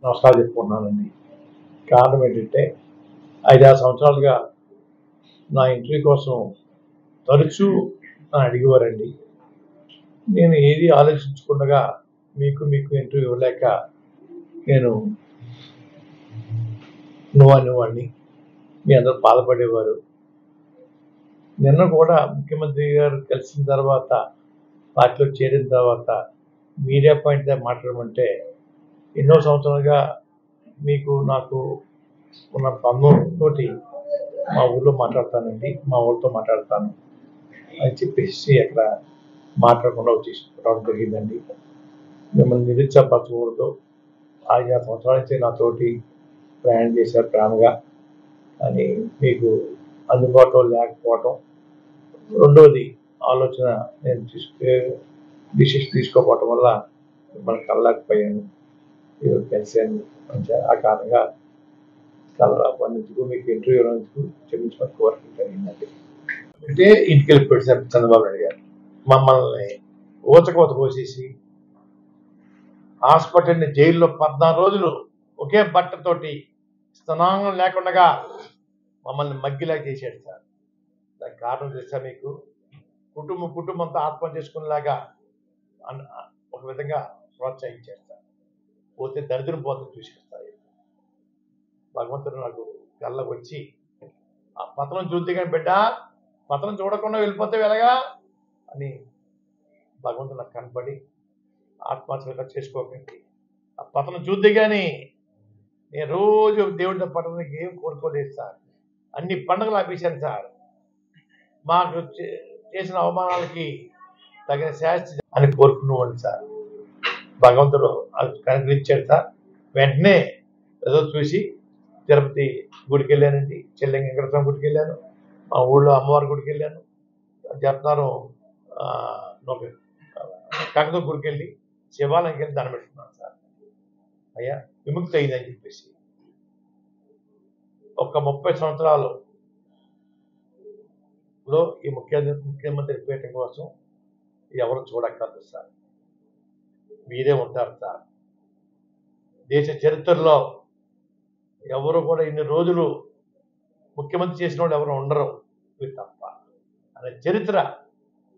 నమస్కారం చెప్పుకుంటున్నానండి. కారణం ఏంటంటే 5-6 సంవత్సరాలుగా నా ఇంటర్వ్యూ కోసం తరచూ నన్ను అడిగేవారండి. నేను ఏది ఆలోచించకుండా మీకు ఇంటర్వ్యూ ఇవ్వలేక నేను నువ్వు అనేవాడిని. మీ అందరూ బాధపడేవారు. నిన్న కూడా ముఖ్యమంత్రి గారు కలిసిన తర్వాత, పార్టీలో చేరిన తర్వాత మీడియా పాయింట్‌తో మాట్లాడమంటే ఎన్నో సంవత్సరాలుగా మీకు నాకు ఉన్న బంధంతోటి మా ఊళ్ళో మాట్లాడతానండి. మా ఊళ్ళతో మాట్లాడతాను అని చెప్పేసి అక్కడ మాట్లాడకుండా వచ్చేసి రావడం జరిగిందండి. మిమ్మల్ని నిరుత్సాహపరచకూడదు. 5-6 సంవత్సరాల నుంచి నాతోటి ప్రయాణం చేశారు ప్రేమగా. కానీ మీకు అందుబాటులో లేకపోవటం. రెండోది ఆలోచన నేను డిసిషన్ తీసుకోకపోవటం వల్ల మిమ్మల్ని కలవలేకపోయాను. ఈరోజు కలిసాను. ఆ కారణంగా కలవకపోయినందుకు మీకు ఇంటర్వ్యూ ఇవ్వనందుకు క్షమించమని కోరడం జరిగిందండి. అంటే ఇంటికెళ్ళిపోయాడు సార్ చంద్రబాబు నాయుడు గారు. మమ్మల్ని ఊచకోత కోసేసి హాస్పిటల్ని జైల్లో 14 రోజులు ఒకే బట్టతోటి స్నానం లేకుండా మమ్మల్ని మగ్గిలా చేశాడు సార్. దానికి కారణం తెలుసా మీకు? కుటుంబంతో ఆత్మహత్య చేసుకునేలాగా ఒక విధంగా ప్రోత్సహించాడు సార్. పోతే దరిద్రం పోతుంది చూసేస్తాయి. భగవంతుడు నాకు కళ్ళకు వచ్చి ఆ పతనం చూద్ది కానీ బిడ్డ, పతనం చూడకుండా వెళ్ళిపోతే ఎలాగా అని భగవంతుడు నాకు కనపడి ఆత్మహత్యలుగా చేసుకోకండి, ఆ పతనం చూద్ది కానీ నేను రోజు దేవుడితో పట్టడానికి ఏం కోరుకోలేదు సార్. అన్ని పండుగలు ఆపేశాను సార్. మాకు చేసిన అవమానాలకి తగిన శాస్తి అని కోరుకునేవాడిని సార్. భగవంతుడు అది కనుగరించాడు సార్. వెంటనే ఏదో చూసి తిరుపతి గుడికి వెళ్ళానండి. చెల్లింగ వెంకటస్వామి గుడికి వెళ్ళాను. మా ఊళ్ళో అమ్మవారి గుడికి వెళ్ళాను. చెప్తాను కనక గుడికి వెళ్ళి శివాలయంకి వెళ్ళి దండం పెట్టుకున్నాను సార్. అయ్యా విముక్తి అయిందని చెప్పేసి. ఒక 30 సంవత్సరాలలో ఈ ముఖ్యమంత్రి పీఠం కోసం ఎవరు చూడక్కర్లేదు సార్. మీరే ఉంటారు సార్. దేశ చరిత్రలో ఎవరు కూడా ఇన్ని రోజులు ముఖ్యమంత్రి చేసిన వాళ్ళు ఎవరు ఉండరు మీరు తప్ప అనే చరిత్ర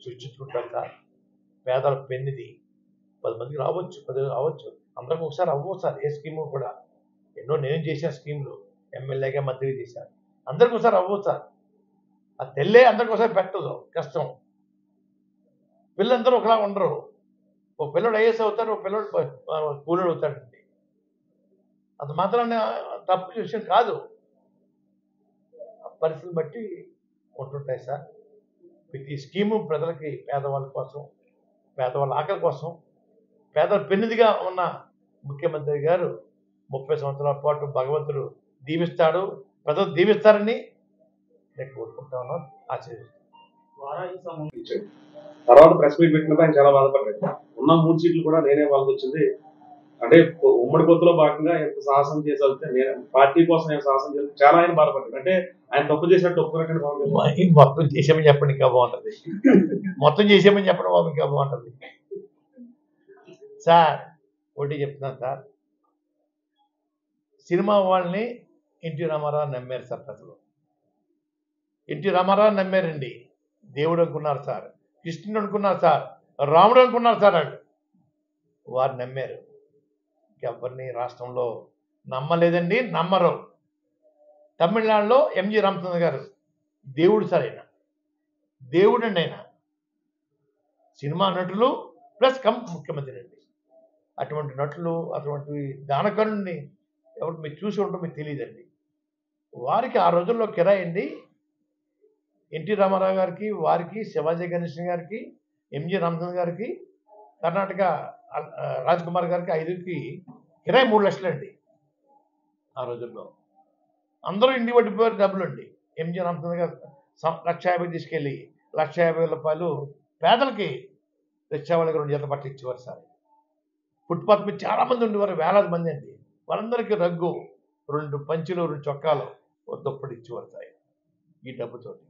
సృష్టించుకుంటారు సార్. పేదల పెన్నిది 10 మందికి రావచ్చు, 10 రావచ్చు, అందరికి ఒకసారి అవ్వవు సార్. ఏ స్కీము కూడా ఎన్నో నేను చేసిన స్కీములు ఎమ్మెల్యేగా మంత్రిగా చేశాను. అందరికి ఒకసారి అవ్వవు సార్. ఆ తెల్లే అందరికి ఒకసారి పెట్టదు, కష్టం. పిల్లలందరూ ఒకలా ఉండరు. ఒక పిల్లడు ఐఏఎస్ అవుతాడు, ఒక పిల్లడు కూలీడు అవుతాడండి. అంత మాత్రాన్ని తప్పు విషయం కాదు. పరిస్థితిని బట్టి ఉంటుంటాయి సార్. ప్రతి స్కీము ప్రజలకి, పేదవాళ్ళ కోసం, పేదవాళ్ళ ఆకలి కోసం, పేదల పెన్నిదిగా ఉన్న ముఖ్యమంత్రి గారు 30 సంవత్సరాల పాటు భగవంతుడు దీవిస్తాడు, ప్రజలు దీవిస్తారని నేను కోరుకుంటా ఉన్నాను, ఆశీర్వదిస్తాను. తర్వాత ప్రెస్ మీట్ పెట్టినప్పుడు ఆయన చాలా బాధపడ్డాడు. ఉన్న 3 సీట్లు కూడా నేనే వాళ్ళకి వచ్చింది. అంటే ఉమ్మడి పొత్తులో భాగంగా ఎంత సాహసం చేసి నేను పార్టీ కోసం నేను సాహసం చేసి చాలా ఆయన బాధపడ్డాడు. అంటే ఆయన తప్పు చేసినట్టు ఒప్పుకున్నట్టు మొత్తం చేసామని చెప్పండి ఇంకా బాగుంటుంది. మొత్తం చేసామని చెప్పడం బాబు ఇంకా బాగుంటుంది సార్. ఒకటి చెప్తున్నాను సార్, సినిమా వాళ్ళని ఎన్టీ రామారావు నమ్మారు సార్ ప్రజలు. ఎన్టీ రామారావు నమ్మారండి. దేవుడు అనుకున్నారు సార్, కృష్ణుడు అనుకున్నారు సార్, రాముడు అనుకున్నారు సార్. వాళ్ళు వారు నమ్మారు. ఎవరిని రాష్ట్రంలో నమ్మలేదండి, నమ్మరు. తమిళనాడులో ఎంజి రామచంద్ర గారు దేవుడు సార్. ఆయన దేవుడు అండి. ఆయన సినిమా నటులు ప్లస్ ముఖ్యమంత్రి అండి. అటువంటి నటులు, అటువంటి దానకరుణ్ణి ఎవరు మీరు చూసి ఉంటారో మీకు తెలియదండి. వారికి ఆ రోజుల్లో కిరాయి అండి. ఎన్టీ రామారావు గారికి, వారికి, శివాజీ గణేశన్ గారికి, ఎంజి రామచంద్ర గారికి, కర్ణాటక రాజ్ కుమార్ గారికి 5కి కిరాయి 3 లక్షలు అండి. ఆ రోజుల్లో అందరూ ఇంటి పట్టిపోయారు డబ్బులు అండి. ఎంజి రామచంద్ర గారు 1,50,000 తీసుకెళ్ళి 1,50,000 పేదలకి రిక్షా వాళ్ళకి 2 జత బట్టలు ఇచ్చేవారు సార్. ఫుట్పాత్ మీద చాలా మంది ఉండేవారు, వేలాది మంది అండి. వాళ్ళందరికీ రగ్గు, 2 పంచులు, 2 చొక్కాలు, ఒక దుప్పటి ఇచ్చేవారు సార్ ఈ డబ్బుతోటి.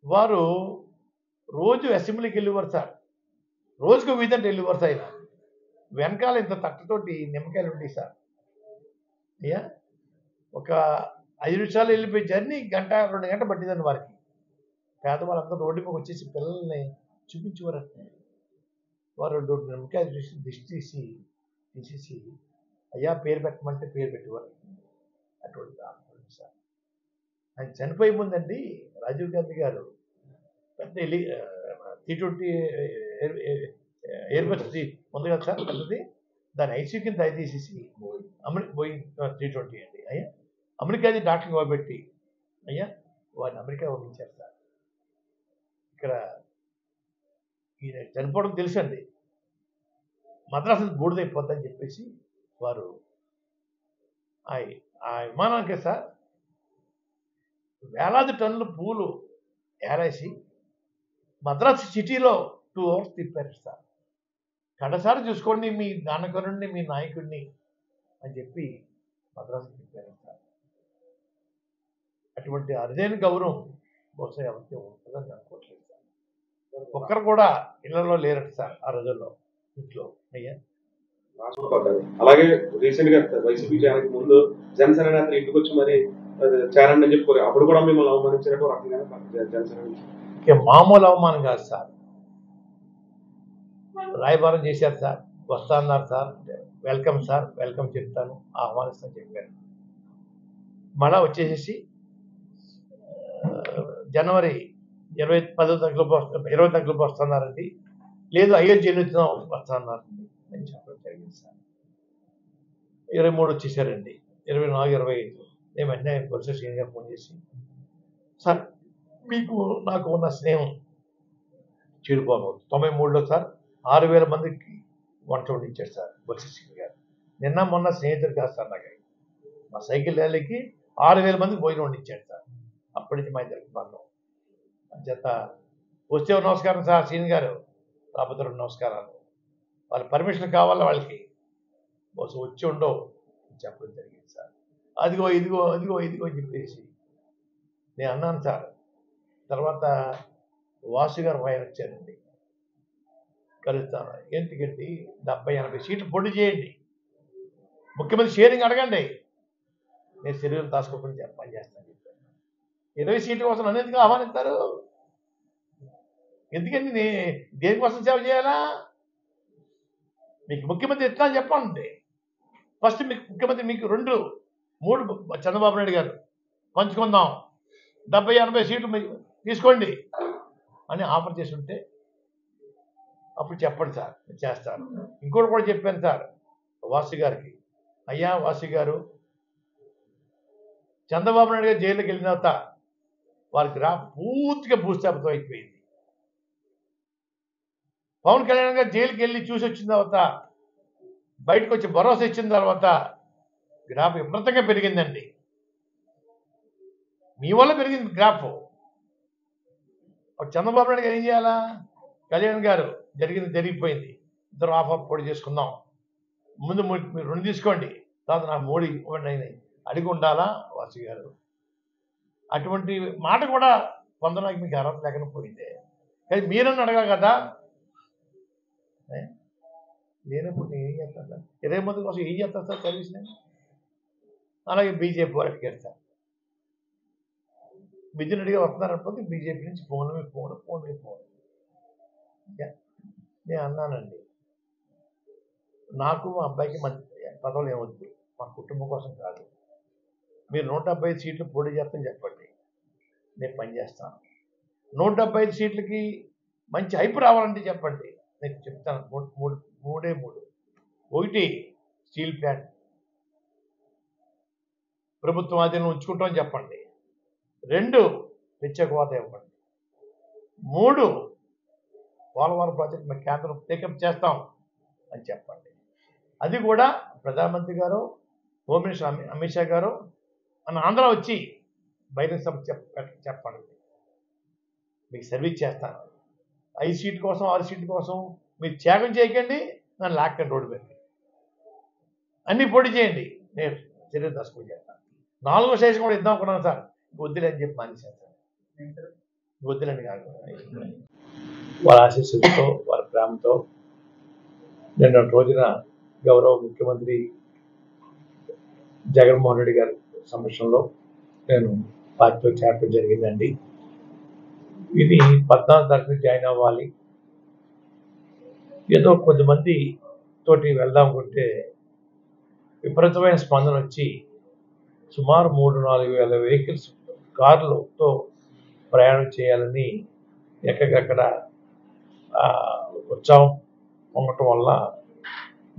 వారు రోజు అసెంబ్లీకి వెళ్ళేవారు సార్. రోజుకు వీధంటే వెళ్ళేవారు సార్. ఆయన వెనకాల ఇంత తట్టతోటి నిమ్మకాయలు ఉండేవి సార్. అయ్యా ఒక 5 నిమిషాలు వెళ్ళిపోయి జర్నీ గంట 2 గంటలు పట్టిందండి వారికి. పేదవాళ్ళందరూ రోడ్డు మీద వచ్చేసి పిల్లల్ని చూపించేవారంటే వారు 2 నిమ్మకాయలు దిష్టి తీసేసి అయ్యా పేరు పెట్టమంటే పేరు పెట్టేవారు. అటువంటి సార్ ఆయన చనిపోయే ముందండి రాజీవ్ గాంధీ గారు పెద్ద T20 ఎయిర్బస్ ఉంది కదా సార్ పెద్దది, దాని ఐసీయూ కింద తీసేసి బోయింగ్ T20 అండి అయ్యా అమెరికాది డాక్టర్ ఇవ్వబెట్టి అయ్యా వారిని అమెరికా పంపించారు సార్. ఇక్కడ ఈయన చనిపోవడం తెలుసండి, మద్రాసు బూడిదైపోద్దని చెప్పేసి వారు ఆ విమానానికి సార్ వేలాది టన్నుల పూలు ఏరేసి మద్రాసు సిటీలో 2 hours తిప్పారు సార్. కడసారి చూసుకోండి మీ దానకరుణ్ణి మీ నాయకుడిని అని చెప్పి మద్రాసు తిప్పారు సార్. అటువంటి అరుదైన గౌరవం బహుశా ఎవరికి ఉంటుందని అనుకోవట్లేదు సార్. ఒక్కరు కూడా ఇళ్లలో లేరట సార్ ఆ రోజుల్లో ఇంట్లో. అయ్యా అలాగే రీసెంట్ గా వైసీపీ చేరడానికి ముందు జనసేన నేత ఇంటికి వచ్చి మరి చేరండి అని చెప్పుకోరు, అప్పుడు కూడా మిమ్మల్ని అవమానించినట్టు రకంగా జనసేన మామూలు అవమానం కాదు సార్. రాయబారం చేశారు సార్, వస్తా అన్నారు సార్, వెల్కమ్ సార్, వెల్కమ్ చెప్తాను, ఆహ్వానిస్తాను చెప్పారు. మళ్ళా వచ్చేసేసి జనవరి 20 తగ్గులోపు వస్తున్నారండి, లేదు అయోధ్య ఎన్నికల్లో వస్తున్నారండి అని చెప్పడం జరిగింది సార్. 23 వచ్చేసారండి, 24, 25 నేను వెంటనే కొలిసే శ్రీని గారు ఫోన్ చేసి సార్ మీకు నాకు ఉన్న స్నేహం చెడిపోకూడదు. 93లో సార్ 6,000 మందికి వంట వండించారు సార్ కొలిసే శ్రీని గారు. నిన్న మొన్న స్నేహితుడు కాదు సార్ నాకు, మా సైకిల్ ర్యాలీకి 6,000 మందికి భోజనం వండించాడు సార్. అప్పటి నుంచి మా ఇద్దరికి బంధం చేత వస్తే నమస్కారం సార్ శ్రీని గారు, రాబోతే 2 నమస్కారాలు, వాళ్ళ పర్మిషన్ కావాలా వాళ్ళకి, బహుశా వచ్చి ఉండవు చెప్పడం జరిగింది సార్. అదిగో ఇదిగో అదిగో ఇదిగో అని చెప్పేసి నేను అన్నాను సార్. తర్వాత వాసు గారు ఆయన వచ్చారండి, కలుస్తాను ఎందుకంటే 70-80 సీట్లు పొడి చేయండి, ముఖ్యమంత్రి షేరింగ్ అడగండి, నేను శరీరం దాచుకోకుండా పని చేస్తాను చెప్పాను. 20 సీట్ల కోసం నన్ను ఎందుకు ఆహ్వానిస్తారు? ఎందుకండి దేనికోసం సేవ చేయాలా? మీకు ముఖ్యమంత్రి ఎట్లా చెప్పండి. ఫస్ట్ మీకు ముఖ్యమంత్రి మీకు 2, 3 చంద్రబాబు నాయుడు గారు పంచుకుందాం, 70-80 సీట్లు తీసుకోండి అని ఆఫర్ చేసి ఉంటే అప్పుడు చెప్పండి సార్, చేస్తాను. ఇంకోటి కూడా చెప్పాను సార్ వాసు గారికి, అయ్యా వాసు గారు, చంద్రబాబు నాయుడు గారు జైలుకి వెళ్ళిన తర్వాత వారికి పూర్తిగా భూస్థాపితం అయిపోయింది. పవన్ కళ్యాణ్ గారు జైలుకి వెళ్ళి చూసి వచ్చిన తర్వాత బయటకు వచ్చి భరోసా ఇచ్చిన తర్వాత గ్రాఫ్ విపరీతంగా పెరిగిందండి. మీ వల్ల పెరిగింది గ్రాఫ్. చంద్రబాబు నాయుడు గారు ఏం చేయాలా? కళ్యాణ్ గారు జరిగిపోయింది, ఇద్దరు ఆఫ్ పొడి చేసుకుందాం, ముందు మీరు 2 తీసుకోండి, తర్వాత నాకు 3 ఇవ్వండి అని అడిగి ఉండాలా వాసు గారు? అటువంటి మాట కూడా పొందడానికి మీకు అర్హత లేకుండా పోయిందే, కానీ మీరన్నా అడగాలి కదా. లేనప్పుడు నేను ఏం చేస్తాను? 20 మంది కోసం ఏం చేస్తాను సార్ సర్వీస్ నేను? అలాగే బీజేపీ వారు అడిగారు సార్, మిథున్ రెడ్డిగా వస్తున్నారనుకోండి బీజేపీ నుంచి ఫోన్ మీద ఫోన్. నేను అన్నానండి, నాకు మా అబ్బాయికి మంచి పదవులు ఏమొద్దు, మా కుటుంబం కోసం కాదు, మీరు 175 సీట్లు పోటీ చేస్తాను చెప్పండి, నేను పనిచేస్తాను. 175 సీట్లకి మంచి హైప్ రావాలంటే చెప్పండి, నేను చెప్తాను. 3. 1 స్టీల్ ప్లాంట్ ప్రభుత్వం ఆధీనంలో ఉంచుకుంటామని చెప్పండి. 2 ప్రత్యేక హోదా ఇవ్వండి. 3 పోలవరం ప్రాజెక్ట్ మేము కేంద్రం టేకప్ చేస్తాం అని చెప్పండి. అది కూడా ప్రధానమంత్రి గారు, హోమ్ మినిస్టర్ అమిత్ షా గారు మన ఆంధ్ర వచ్చి బహిరంగ సభ చెప్పండి, మీకు సర్వీస్ చేస్తాను. 5 సీట్ల కోసం 6 సీట్ల కోసం మీరు త్యాగం చేయకండి, నన్ను లాక్కండి రోడ్డు మీద, అన్నీ పొడి చేయండి, నేను చర్య దర్శకులు చేస్తాను. 4వ స్టేషన్ కూడా ఇద్దాం అనుకున్నాను సార్, వద్దులే అని చెప్పి మానేశాను సార్. వద్దులేండి కాదు, వారి ఆశీస్సులతో వారి ప్రేమతో నిన్న రోజున గౌరవ ముఖ్యమంత్రి జగన్మోహన్ రెడ్డి గారి సమక్షంలో నేను పార్టీలో చేరడం జరిగిందండి. ఇది 14 తారీఖున జాయిన్ అవ్వాలి. ఏదో కొద్దిమంది తోటి వెళ్దాం అనుకుంటే విపరీతమైన స్పందన వచ్చి సుమారు 3-4 వేల వెహికల్స్ కార్లతో ప్రయాణం చేయాలని ఎక్కడికక్కడ ఉత్సాహం ఉండటం వల్ల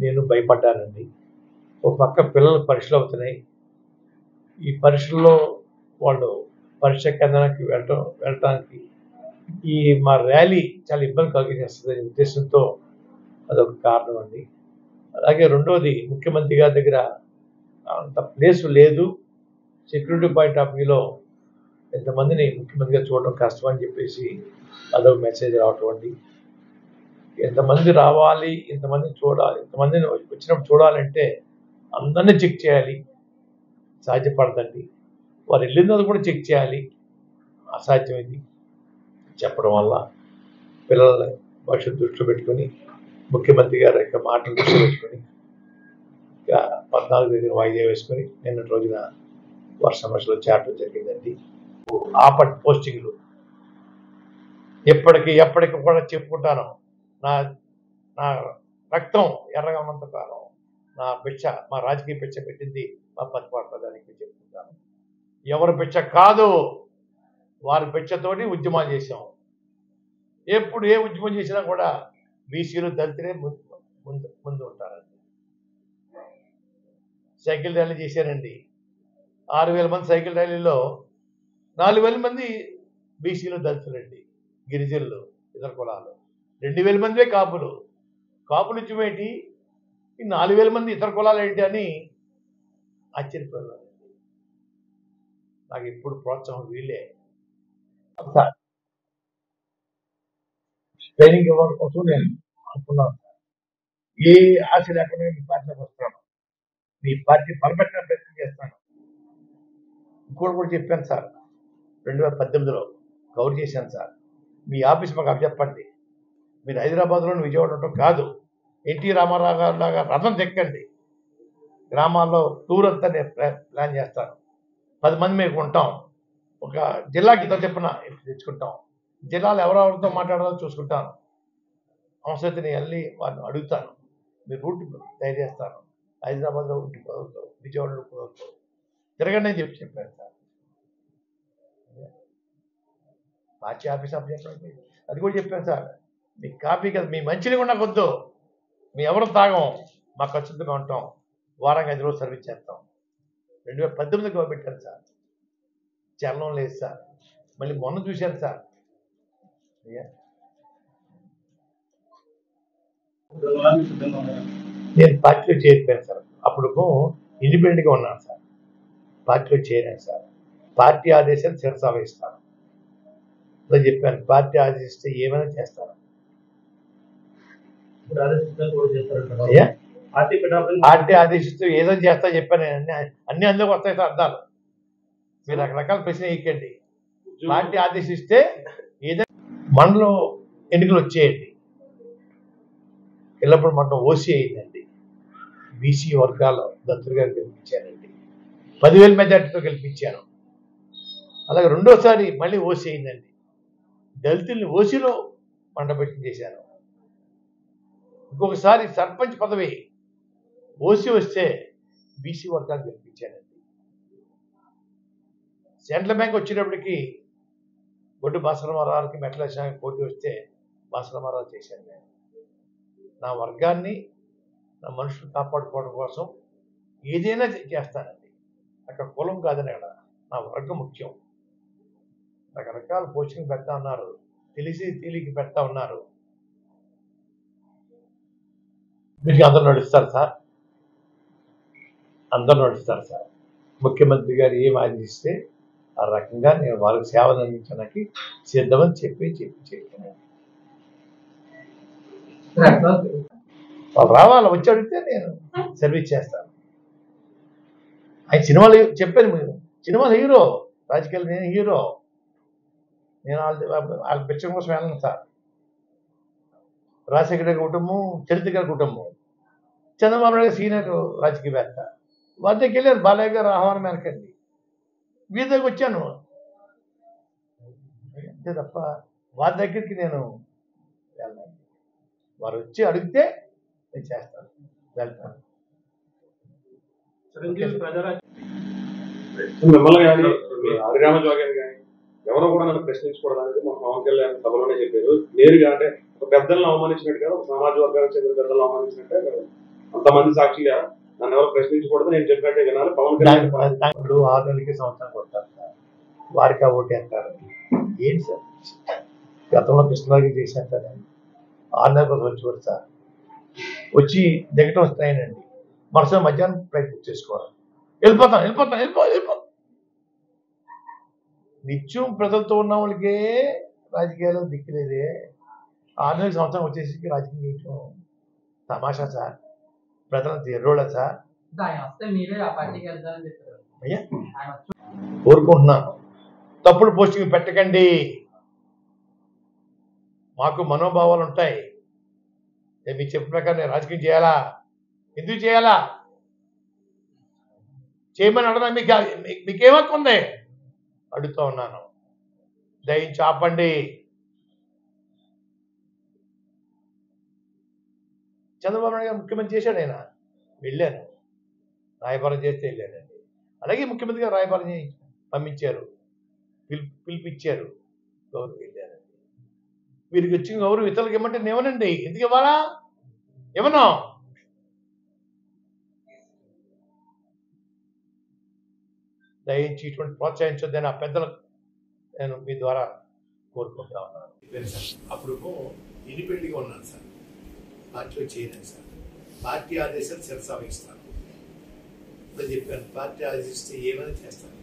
నేను భయపడ్డానండి. ఒక పక్క పిల్లలు పరీక్షలు అవుతున్నాయి. ఈ పరీక్షల్లో వాళ్ళు పరీక్ష కేంద్రానికి వెళ్ళటానికి ఈ మా ర్యాలీ చాలా ఇబ్బంది కలిగించేస్తుందనే ఉద్దేశంతో అదొక కారణం అండి. అలాగే రెండోది, ముఖ్యమంత్రి గారి దగ్గర అంత ప్లేస్ లేదు, సెక్యూరిటీ పాయింట్ ఆఫ్ వ్యూలో ఎంతమందిని ముఖ్యమంత్రిగా చూడడం కష్టం అని చెప్పేసి అదొక మెసేజ్ రావటం అండి. ఎంతమంది రావాలి, ఇంతమందిని చూడాలి, ఇంతమందిని వచ్చినప్పుడు చూడాలంటే అందరినీ చెక్ చేయాలి, సాధ్యపడదండి. వారు వెళ్ళినది కూడా చెక్ చేయాలి, అసాధ్యం ఇది చెప్పడం వల్ల పిల్లల భవిష్యత్తు దృష్టిలో పెట్టుకొని ముఖ్యమంత్రి గారి యొక్క మాటలు దృష్టిలో పెట్టుకొని 14 తేదీన వాయిదా వేసుకొని నిన్నటి రోజున వారి సమస్యలో చేరడం జరిగిందండి. పోస్టింగ్లు ఎప్పటికి కూడా చెప్పుకుంటాను. నా నా రక్తం ఎర్రగా ఉన్నంత కాలం నా భిక్ష, మా రాజకీయ భిక్ష పెట్టింది మా పత్తిపాటి ప్రధానికి చెప్పుకుంటాను. ఎవరి భిక్ష కాదు, వారి భిక్షతోటి ఉద్యమాలు చేసాం. ఎప్పుడు ఏ ఉద్యమం చేసినా కూడా బీసీలు దళితులే ముందు ఉంటారండి. సైకిల్ ర్యాలీ చేశారండి. 6,000 మంది సైకిల్ ర్యాలీలో 4,000 మంది బీసీలు దళితులండి, గిరిజనులు, ఇతర కులాలు. 2,000 మందే కాపులు. కాపులు ఇచ్చేటి ఈ 4,000 మంది ఇతర కులాలు ఏంటి అని ఆశ్చర్యపోయారు. నాకు ఇప్పుడు ప్రోత్సాహం వీళ్ళే. ట్రైనింగ్ ఇవ్వడం కోసం నేను అనుకున్నాను. ఏ ఆశ లేకుండా మీ పార్టీలోకి వస్తాను, మీ పార్టీ బలపెట్టిన ప్రయత్నం చేస్తాను. ఇంకోటి కూడా చెప్పాను సార్, 2018లో కవర్ చేశాను సార్. మీ ఆఫీస్ మాకు అప్పచెప్పండి, మీరు హైదరాబాద్లోని విజయవాడ ఉండటం కాదు, ఎన్టీ రామారావు గారు లాగా రథం చెక్కండి, గ్రామాల్లో టూర్ అంతా నేను ప్లాన్ చేస్తాను. 10 మంది మేము ఉంటాం, ఒక జిల్లాకి ఇంత చెప్పిన తెచ్చుకుంటాం, జిల్లాలో ఎవరెవరితో మాట్లాడాలో చూసుకుంటాను. అవసరమైతే నేను వెళ్ళి వారిని అడుగుతాను, మీరు రూట్ తయారు చేస్తాను, హైదరాబాద్లో ఉంటే కుదరదు, విజయవాడలో కుదరదు, తిరగండి అని చెప్పాను సార్. పార్టీ ఆఫీస్ ఆఫ్ చెప్పండి, అది కూడా చెప్పాను సార్. మీ కాపీ కదా, మీ మంచిని కూడా నాకు వద్దు, మీ ఎవరు తాగం, మా ఖర్చుగా ఉంటాం, వారానికి 5 రోజులు సర్వీస్ చేస్తాం. 2018 పెట్టాను సార్, చలనం లేదు సార్. మళ్ళీ మొన్న చూశాను సార్, నేను పార్టీలో చేరిపోయాను సార్. అప్పుడు ఇండిపెండెంట్గా ఉన్నాను సార్, పార్టీలో చేరాను సార్. పార్టీ ఆదేశాలు శిరసావహిస్తాను అలా చెప్పాను. పార్టీ ఆదేశిస్తే ఏమైనా చేస్తాను. పార్టీ ఆదేశిస్తూ ఏదో చేస్తా చెప్పాను. అన్ని అందులోకి వస్తాయి సార్ అర్థాలు. మీరు రకరకాల ప్రశ్న వేయకండి. పార్టీ ఆదేశిస్తే ఏదైనా మనలో ఎన్నికలు వచ్చేయండి. ఎల్లప్పుడు మనం ఓసీ అయిందండి, బీసీ వర్గాల దత్తులుగా గెలిపించానండి, 10,000 మెజార్టీతో గెలిపించాను. అలాగే రెండోసారి మళ్ళీ ఓసీ అయిందండి, దళితుల్ని ఓసీలో మండపెట్టి చేశాను. ఇంకొకసారి సర్పంచ్ పదవి ఓసీ వస్తే బీసీ వర్గాలు గెలిపించానండి. సెంట్రల్ బ్యాంక్ వచ్చేటప్పటికి బొడ్డు భాస్కరరావుకి మెట్లేశానికి పోటీ వస్తే భాస్కరరావు చేశాను. నేను నా వర్గాన్ని, నా మనుషులు కాపాడుకోవడం కోసం ఏదైనా చేస్తానండి. అక్కడ కులం కాదని, అక్కడ నా వర్గం ముఖ్యం. రకరకాల పోస్టింగ్ పెడతా ఉన్నారు, తెలియక పెడతా ఉన్నారు. మీకు అందరూ నడుస్తారు సార్, అందరూ నడుస్తారు సార్. ముఖ్యమంత్రి గారు ఏం ఆదేశిస్తే ఆ రకంగా నేను వారికి సేవలు అందించడానికి సిద్ధమని చెప్పాను. వాళ్ళు రావాలి, వచ్చి అడిగితే నేను సర్వీస్ చేస్తాను. ఆయన సినిమాలు చెప్పాను, మీరు సినిమాలు హీరో, రాజకీయాలు నేను హీరో. నేను వాళ్ళ పిచ్చం కోసం వెళ్ళను సార్. రాజశేఖర గారి కుటుంబం చరిత్ర గారి కుటుంబం, చంద్రబాబు నాయుడు సీనియర్ రాజకీయవేత్త, వారి దగ్గరికి వెళ్ళాను, బాలయ్య గారు ఆహ్వానం మేరకండి వీరి దగ్గరికి వచ్చాను, అంతే తప్ప వారి దగ్గరికి నేను వెళ్ళాను. వారు వచ్చి అడిగితే నేను చేస్తాను, వెళ్తాను. మిమ్మల్ని కానీ హరిరామ జోగన్ కానీ ఎవరో కూడా నన్ను ప్రశ్నించకూడదు అనేది మా పవన్ కళ్యాణ్ సభలోనే చెప్పారు. నేరుగా అంటే ఒక పెద్దలను అవమానించినట్టుగా, ఒక సమాజ వర్గానికి చెందిన పెద్దలను అవమానించినట్టే అంతమంది సాక్షిగా నన్ను ఎవరు ప్రశ్నించకూడదు, నేను చెప్పినట్టే వినాలి. పవన్ కళ్యాణ్ 6 నెలలకి సంవత్సరం కొడతారు సార్, వారికి ఓటేస్తారు. ఏంటి సార్, గతంలో కృష్ణరాజు చేశాను సార్, 6 నెలల కోసం వచ్చి కూడా సార్ వచ్చి దిగటం వస్తాయనండి, మరుసటి మధ్యాహ్నం ప్రయత్నం చేసుకోవాలి, వెళ్ళిపోతాం. నిత్యం ప్రజలతో ఉన్న వాళ్ళకే రాజకీయాలు దిక్కులేదే, 6 నెలల సంవత్సరం వచ్చేసి రాజకీయం చేయటం తమాషా సార్, ప్రజలంత ఎర్రోళ్ళ సార్. అయ్యా కోరుకుంటున్నాను, తప్పుడు పోస్టింగ్ పెట్టకండి, మాకు మనోభావాలు ఉంటాయి. నేను మీకు చెప్పిన ప్రకారం నేను రాజకీయం చేయాలా, ఎందుకు చేయాలా, చేయమని అడగడం మీకేం హక్కు ఉంది అడుగుతూ ఉన్నాను. దయించి ఆపండి. చంద్రబాబు నాయుడు గారు ముఖ్యమంత్రి చేశాడు, ఆయన వెళ్ళాను, రాయబారం చేస్తే వెళ్ళానండి. అలాగే ముఖ్యమంత్రి గారు రాయబారం పంపించారు, పిలిపించారు, గౌరవం వెళ్ళానండి. వీరికి వచ్చిన గౌరవం ఇతరులకు ఇవ్వమంటే నేమనండి, ఎందుకు ఇవ్వాలా, ఏమన్నా దయించి ఇటువంటి ప్రోత్సహించొద్దని ఆ పెద్దలకు నేను మీ ద్వారా కోరుకుంటా ఉన్నాను. అప్పుడు ఇండిపెండెంట్గా ఉన్నాను సార్, పార్టీలో చేయలేదు సార్, పార్టీ ఆదేశాలు శిరసావహిస్తాను. ఇప్పుడు చెప్పాను, పార్టీ ఆదేశిస్తే ఏమైనా చేస్తాను.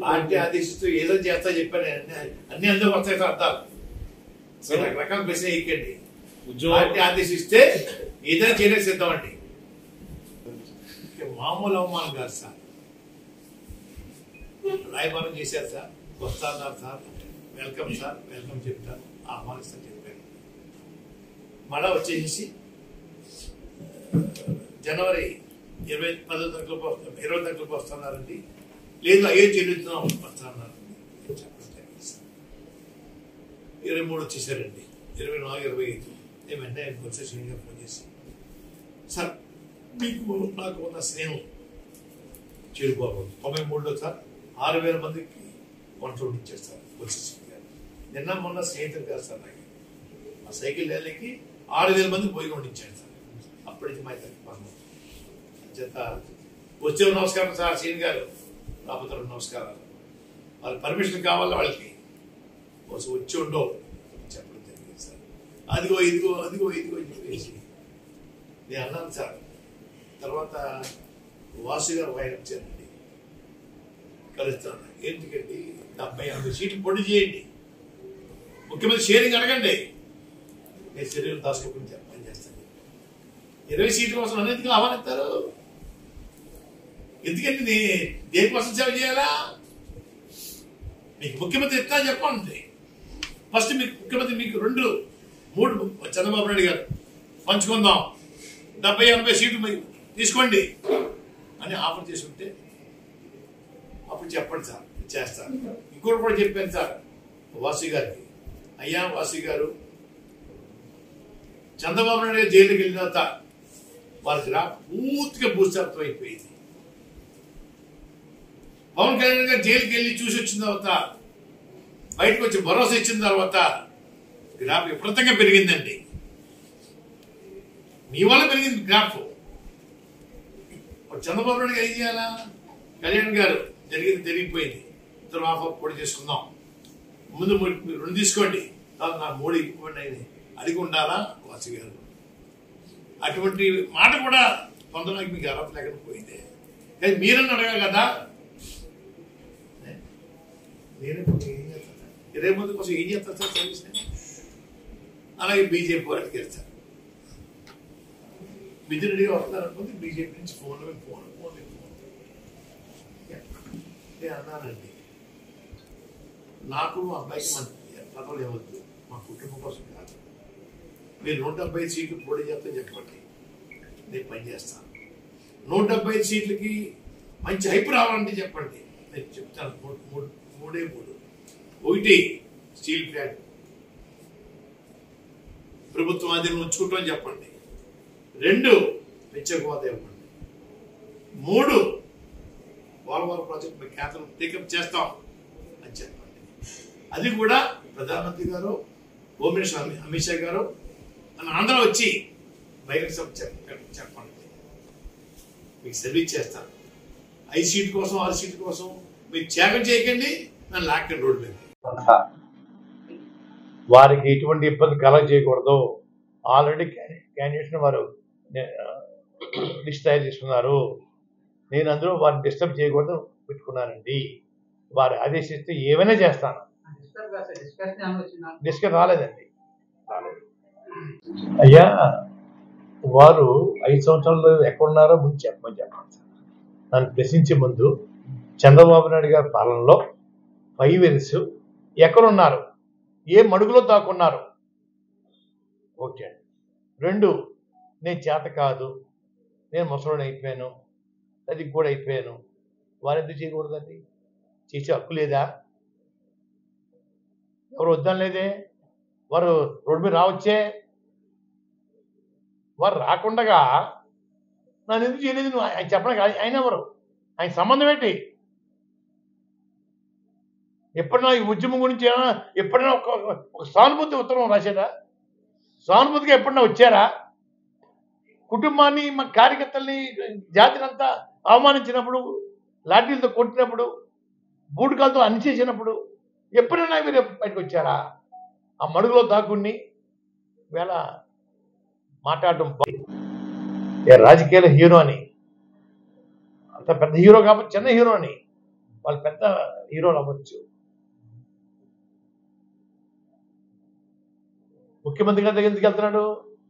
పార్టీ ఆదేశిస్తూ ఏదో చేస్తా చెప్పాను, అన్ని అందరూ వస్తాయి సార్ అర్థాలు. రకరకాల ప్రశ్న ఎక్కండి. పార్టీ ఆదేశిస్తే ఏదైనా చేయడానికి సిద్ధం అండి. మామూలు అవమానం కాదు సార్, రాయబారం చేశారు సార్, వస్తున్నారు సార్, వెల్కమ్ సార్, వెల్కమ్ చెప్తాను, ఆహ్వానిస్తాను చెప్పాను. మళ్ళా వచ్చేసి జనవరి 20 తారీఖులకు వస్తున్నారండి, లేదు అయ్యో చెల్లిస్తున్నాం వస్తున్నారండి చెప్పడం జరిగింది సార్. 23 వచ్చేసారండి, 24, 25 ఏమంటే వచ్చేసి ఫోన్ చేసి, సార్ మీకు నాకు ఉన్న స్నేహం చెడిపోకూడదు. 93లో సార్ 6,000 మందికి వంటలు ఇచ్చేస్తారు వచ్చేసి గారు. నిన్న మొన్న స్నేహితులు కాదు సార్, నాకు ఆ సైకిల్ ర్యాలీకి 6,000 మందికి పోయి వండించాడు సార్. అప్పటి నుంచి మా ఇద్దరికి పనులు చేత వచ్చే నమస్కారం సార్ సీన్ గారు, రాబోతున్న నమస్కారాలు, వాళ్ళ పర్మిషన్ కావాలి, వాళ్ళకి వచ్చి ఉండవు చెప్పడం జరిగింది సార్. అదిగో ఇదిగో చెప్పేసి నేను అన్నాను సార్. తర్వాత వాసు గారు వాయిదా వచ్చారండి, కలుస్తాను. ఎందుకండి 70-80 సీట్లు పొడి చేయండి, ముఖ్యమంత్రి షేరింగ్ అడగండి, నేను శరీరం దాచుకోకుండా పని చేస్తాను. 20 సీట్ల కోసం అన్నింటికీ ఆహ్వానిస్తారు. ఎందుకంటే దేనికోసం సేవ చేయాలా? మీకు ముఖ్యమంత్రి ఎట్లా చెప్పండి. ఫస్ట్ మీకు ముఖ్యమంత్రి మీకు 2-3 చంద్రబాబు నాయుడు గారు పంచుకుందాం, 70-80 సీట్లు తీసుకోండి అని ఆఫర్ చేసి ఉంటే అప్పుడు చెప్పండి సార్, చేస్తారు. ఇంకోటి కూడా చెప్పాను సార్ వాసు గారికి, అయ్యా వాసు గారు, చంద్రబాబు నాయుడు గారు జైలుకి వెళ్ళిన తర్వాత వాళ్ళకి పూర్తిగా భూస్థాపితం అయిపోయింది. పవన్ కళ్యాణ్ గారు జైలుకి వెళ్ళి చూసి వచ్చిన తర్వాత, బయటకు వచ్చి భరోసా ఇచ్చిన తర్వాత గ్రాఫ్ విపరీతంగా పెరిగిందండి. మీ వల్ల పెరిగింది గ్రాఫ్. చంద్రబాబు నాయుడు గారు ఏం చేయాలా? కళ్యాణ్ గారు జరిగిపోయింది, ఇద్దరు ఆఫర్ పొడి చేసుకుందాం, ముందు 2 తీసుకోండి, తర్వాత నాకు 3 ఇవ్వండి అడిగి ఉండాలా వాసు గారు. అటువంటి మాట కూడా పొందడానికి మీకు అర్హత లేకుండా పోయింది. కానీ మీరని అడగాలి కదా. నేనే ఏం చేస్తాను, 20 మంది కోసం ఏం చేస్తాను సార్ సర్వీస్. అలాగే బీజేపీ వారికి వెళ్తారు, మిథునుడిగా వస్తున్నారు అనుకుంటే బీజేపీ నుంచి ఫోన్ నేను అన్నానండి, నాకు మా అబ్బాయికి మన పదవులు ఇవ్వద్దు, మా కుటుంబం కోసం కాదు, మీరు 175 సీట్లు పోటీ చేస్తే చెప్పండి, నేను పనిచేస్తాను. 175 సీట్లకి మంచి హైప్ రావాలంటే చెప్పండి, నేను చెప్తాను. మూడే మూడు. ఒకటి, స్టీల్ ప్లాంట్ ప్రభుత్వం ఆధీనం ఉంచుకుంటామని చెప్పండి. 2, ప్రత్యేక హోదా ఇవ్వండి. 3, పోలవరం ప్రాజెక్ట్ మీ కేంద్రం టేకప్ చేస్తాం అని చెప్పండి. అది కూడా ప్రధానమంత్రి గారు, హోమ్ మినిస్టర్ అమిత్ షా గారు మన ఆంధ్ర వచ్చి బహిరంగ సభ చెప్పండి, మీకు సర్వీస్ చేస్తాను. 5 సీట్ల కోసం 6 సీట్ల కోసం మీరు త్యాగం చేయకండి, నన్ను లాక్కండి రోడ్డు మీద. వారికి ఎటువంటి ఇబ్బంది కలగ చేయకూడదు. ఆల్రెడీ క్యాండిడేట్స్ని వారు లిస్ట్ తయారు చేసుకున్నారు. నేను అందులో వారిని డిస్టర్బ్ చేయకూడదు పెట్టుకున్నానండి. వారు ఆదేశిస్తే ఏమైనా చేస్తాను. డిస్కస్ రాలేదండి. అయ్యా, వారు 5 సంవత్సరాలు ఎక్కడున్నారో ముందు చెప్పమని చెప్పండి సార్. నన్ను ప్రశ్నించే ముందు చంద్రబాబు నాయుడు గారి పాలనలో 5 ఇయర్స్ ఎక్కడున్నారు, ఏ మడుగులో దాక్కున్నారు. ఓకే. 2, నేను చేత కాదు, నేను ముసలోని అయిపోయాను, అది కూడా అయిపోయాను. వారు ఎందుకు చేయకూడదండి? చేసే హక్కు లేదా? ఎవరు వద్దాం లేదే. వారు రోడ్డు మీద రావచ్చే. వారు రాకుండగా నన్ను ఎందుకు చేయలేదు నువ్వు ఆయన చెప్పడానికి? ఆయన ఎవరు? ఆయన సంబంధం ఏంటి? ఎప్పుడైనా ఈ ఉద్యమం గురించి ఎప్పుడైనా ఒక సానుభూతి ఉత్తరం రాశారా? సానుభూతిగా ఎప్పుడైనా వచ్చారా? కుటుంబాన్ని, మా కార్యకర్తల్ని, జాతిని అంతా అవమానించినప్పుడు, లాఠీలతో కొట్టినప్పుడు, బూటకాలతో అణిచేసినప్పుడు ఎప్పుడైనా మీరు బయటకు వచ్చారా? ఆ మడుగులో దాక్కుని వేళ మాట్లాడటం రాజకీయాల హీరో అని. అంత పెద్ద హీరో కాబట్టి చిన్న హీరో అని, వాళ్ళు పెద్ద హీరోలు అవ్వచ్చు. ముఖ్యమంత్రి గారి దగ్గర ఎందుకు వెళ్తున్నాడు,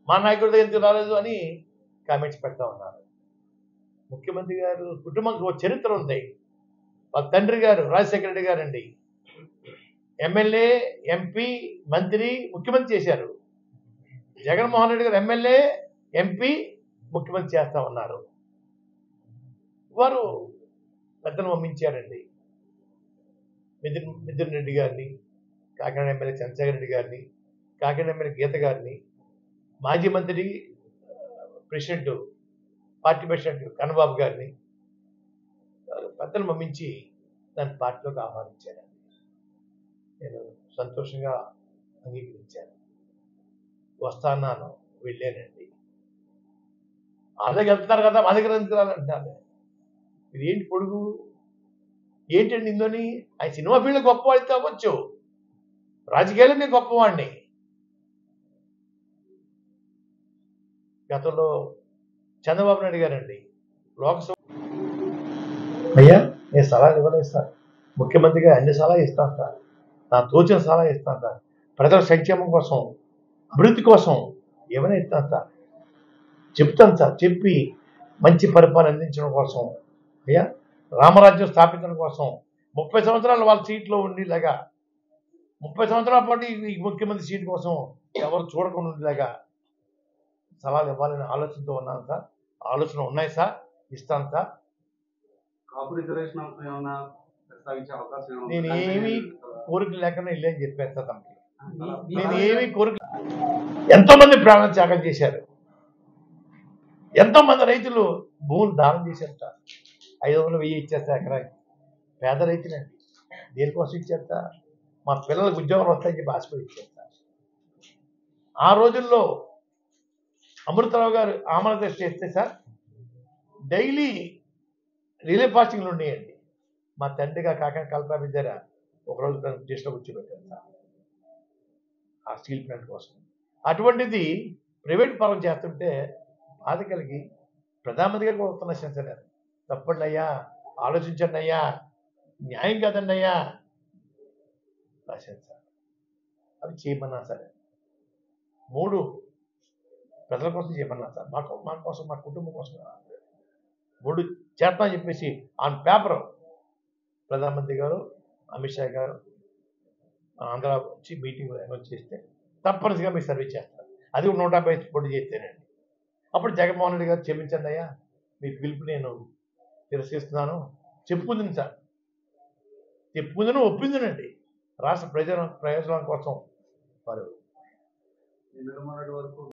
మా నాయకుడి దగ్గర ఎందుకు రాలేదు అని కామెంట్స్ పెడతా ఉన్నారు. ముఖ్యమంత్రి గారు కుటుంబానికి ఒక చరిత్ర ఉంది. వాళ్ళ తండ్రి గారు రాజశేఖర రెడ్డి గారు అండి ఎమ్మెల్యే, ఎంపీ, మంత్రి, ముఖ్యమంత్రి చేశారు. జగన్మోహన్ రెడ్డి గారు ఎమ్మెల్యే, ఎంపీ, ముఖ్యమంత్రి చేస్తా ఉన్నారు. వారు పెద్దను పంపించారండి. మిథున్ రెడ్డి గారిని, కాకినాడ ఎమ్మెల్యే చంద్రశేఖర రెడ్డి గారిని, కాకినాడ ఎమ్మెల్యే గీత గారిని, మాజీ మంత్రి ప్రెసిడెంట్, పార్టీ ప్రెసిడెంట్ కన్నబాబు గారిని పెద్దలు పంపించి దాని పార్టీలోకి ఆహ్వానించారండి. నేను సంతోషంగా అంగీకరించాను. వస్తాను, వెళ్ళానండి. వాళ్ళ దగ్గర వెళ్తున్నారు కదా, మా దగ్గర ఎందుకు రాలంటున్నారు. ఇది ఏంటి పొడుగు ఏంటండి ఇందుని? ఆయన సినిమా ఫీల్డ్ గొప్పవాడితే అవ్వచ్చు, రాజకీయాలు నేను గొప్పవాడిని. గతంలో చంద్రబాబు నాయుడు గారండి లోక్సభ, అయ్యా నేను సలహాలు ఇవ్వలేదు సార్, ముఖ్యమంత్రిగా అన్ని సలహాలు ఇస్తాను సార్, నా తోచిన సలహా ఇస్తాను సార్, ప్రజల సంక్షేమం కోసం, అభివృద్ధి కోసం ఏమైనా ఇస్తాను సార్, చెప్తాను సార్. చెప్పి మంచి పరిపాలన అందించడం కోసం, అయ్యా రామరాజ్యం స్థాపించడం కోసం 30 సంవత్సరాలు వాళ్ళ సీట్లో ఉండేలాగా, 30 సంవత్సరాల పాటు ఈ ముఖ్యమంత్రి సీట్ కోసం ఎవరు చూడకుండా ఉండేలాగా సలహాలు ఇవ్వాలని ఆలోచనతో ఉన్నాను సార్. ఆలోచన ఉన్నాయి సార్, ఇస్తాను సార్. నేను ఏమీ కోరిక లేకుండా వెళ్ళని చెప్పాను సార్ తమకి. నేను ఏమీ కోరిక, ఎంతో మంది ప్రాణ త్యాగం చేశారు, ఎంతో మంది రైతులు భూములు దానం చేశారు సార్. 500, 1000 ఇచ్చేస్తా ఎకరాకి. పేద రైతులండి, దేనికోసం ఇచ్చేస్తా? మా పిల్లలకు ఉద్యోగాలు వస్తాయని చెప్పి ఆశపడి ఇచ్చేస్తా. ఆ రోజుల్లో అమృతరావు గారు ఆమల దృష్టి చేస్తే సార్ డైలీ రిలే ఫాస్టింగ్లు ఉండేయండి. మా తండ్రిగా కాకినాడ కలెక్టర్ ఆఫీస్ దగ్గర ఒకరోజు దృష్టిలో కూర్చోబెట్టాను సార్ ఆ స్టీల్ ప్లాంట్ కోసం. అటువంటిది ప్రైవేట్ పరం చేస్తుంటే బాధ కలిగి ప్రధానమంత్రి గారికి వస్తున్న సెన్సర్, తప్పండి అయ్యా, ఆలోచించండి అయ్యా, న్యాయం కాదండి అయ్యా రాశాను సార్. అవి చేయమన్నా సరే. 3 ప్రజల కోసం చేయమన్నా సార్, మా కోసం, మా కుటుంబం కోసం. 3 చేద్దాం అని చెప్పేసి ఆన్ పేపర్ ప్రధానమంత్రి గారు, అమిత్ షా గారు ఆంధ్ర వచ్చి మీటింగ్ అనౌన్స్ చేస్తే తప్పనిసరిగా మీకు సర్వీస్ చేస్తారు. అది 150 పోటీ చేశానండి. అప్పుడు జగన్మోహన్ రెడ్డి గారు క్షమించండి అయ్యా, మీ పిలుపు నేను తిరస్కరిస్తున్నాను చెప్పుకుంది సార్. చెప్పుకుందని ఒప్పిందనండి. రాష్ట్ర ప్రయోజనం కోసం వారు